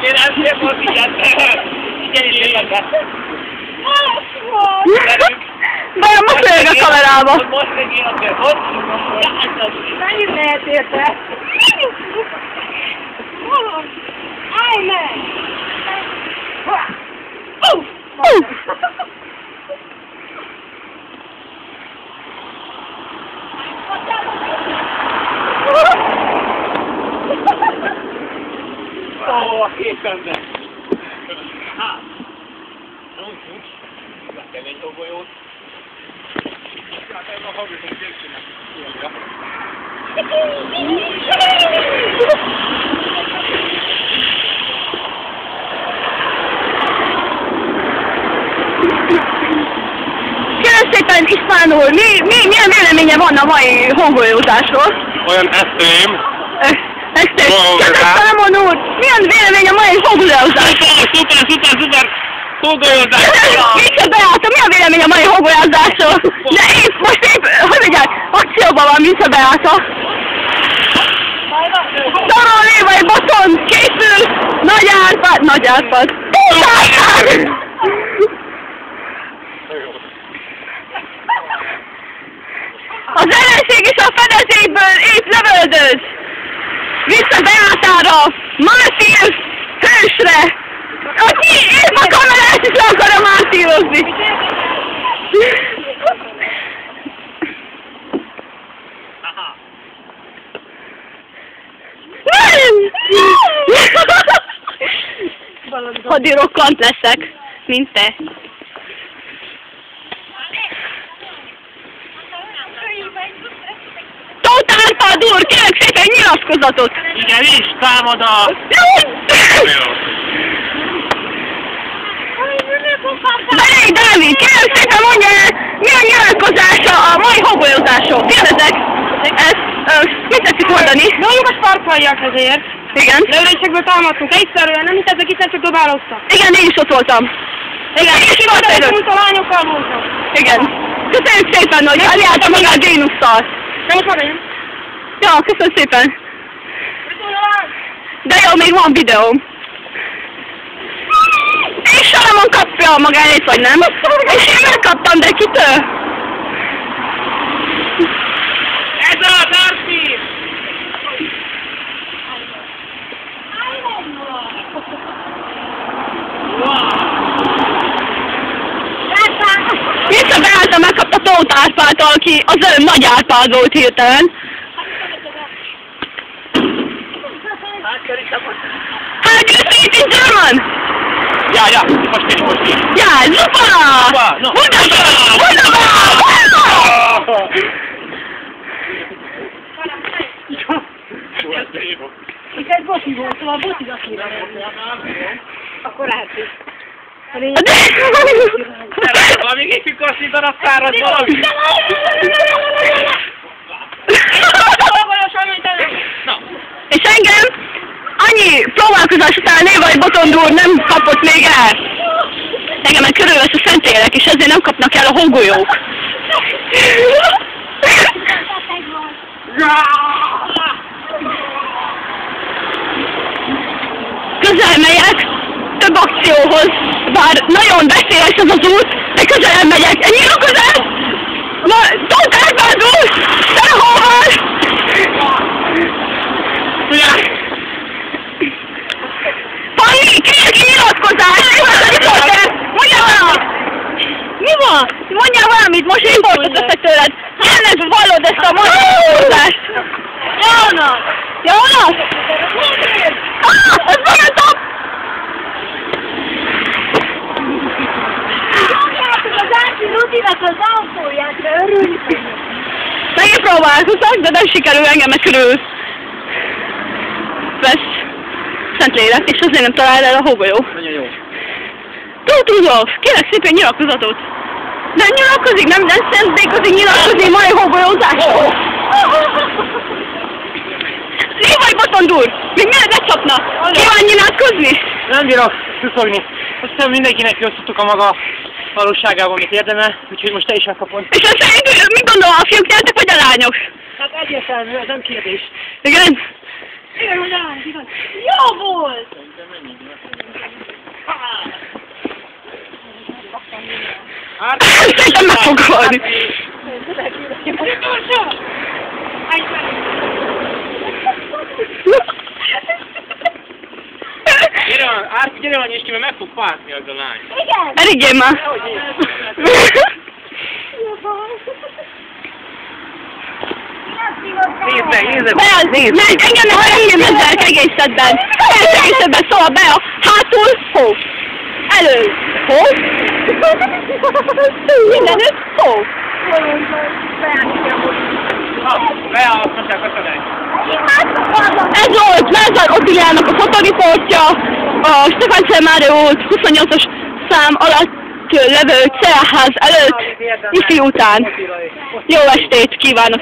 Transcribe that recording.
Kérem, szép volt, igen, igen. Vajon most lőjön a kamerába? Most még én a követ. Mennyit lehet érte? Állj meg! Ó, éppen. Hát. Kemény tobolyót. Hát ez a hagyományos végkének célja. Kérem szépen István úr, milyen véleménye van a mai hongolyózásról? Olyan eszém. Köszönöm, úr! Milyen vélemény a mai hongolyózásról? Szuper! Hongolyózás! Micsoda Beáta, mi a vélemény a mai hongolyózásról? De most hogy mondják, akcióban van Micsoda Beáta. Szarol Lévai Boton, készül, Nagy Árpád. Az ellenség is a fedezékből épp lövöldöz! Vissza Beátára! Mártír! Hősre! Aki épp a kamerát is akarom áttírozni! Hadirokkant leszek, mint te. Tóth Árpád úr, kérlek szépen nyilatkozatot! Igen, is támad a... Belej Dávid, kérlek szépen mondja el, mi a nyilatkozása a mai hongolyózásról? Kérdezek, mit tetszik mondani? Dolgokat farkolják ezért. Igen. Lőrésekből támadtunk egyszerűen, nem hiszem, ezek itt csak dobáloztak. Igen, én is ott voltam. Igen, én is ott voltam. Mint a lányokkal voltak. Igen. Köszönjük szépen, hogy eljárt magát Vénusszal. De most van én. Ja, köszönöm szépen. De jó, még van videóm. És Salamon kapja magánét, vagy nem? És én megkaptam, de kitől? Ez a Darcy! Micsoda Beáta megkapta Tóth Árpádtól, aki az előbb Nagy Árpád volt hirtelen. Hát, you speak in German? Ja, most én. Ja, super! No. Wunderbar! Itt egy boci volt, szóval bociga kéne. Akkor lehet, hogy... Valami éjjük azt itt a szárad valami. És engem annyi próbálkozás után Lévai Botond úr nem kapott még el. Engemet körülvesz a Szentélek, és ezért nem kapnak el a hongolyók. Közel megyek, több akcióhoz, bár nagyon veszélyes az az út, de közel megyek. Nyilatkozás! Tóth Árpád úr! Te hol vagy? Fanni, kérlek nyilatkozás! Mondjál valamit! Mi van? Mondjál valamit, most én voltam össze tőled. Kérlek, vallod ezt a mai nyilatkozást! Jónak! Jónak? Ez barátom! Az Árpi Rudinak az autóját, de örülj! Megint próbálkozok, de nem sikerül engemet körül. Vesz Szentlélek, és azért nem talál el a hongolyó. Nagyon jó. Tóth Rudolf, kérlek szépen nyilatkozatot. De nyilatkozik, nem szándékozik nyilatkozni mai hongolyózásról. Lévai Botond úr, még mielőtt becsapna, kíván nyilatkozni? Nem bírok szuszogni. Azt hiszem mindenkinek kiosztottuk a maga valóságában, amit érdemel, úgyhogy most te is megkapod. És azt szerint, mit gondol, a fiúk nyertek, vagy a lányok? Hát egyértelmű, ez nem kérdés. Igen? Igen, hogy a lányok, igaz? Jó volt! Szerintem meg fog halni. Gyere van, és ki, mert meg fog fázni az a lány. Igen. Erigyél már. Nézd! Engem ne hagyjam ezzel egészedben. Egészedben, szóval be a hátul, hó. Elő, hó. Mindenütt, hó. Ez volt Lázár Attilának a fotoriportja, a Stefáncel Mária út 28-as szám alatt levő célház előtt, ifi után. Jó estét kívánok!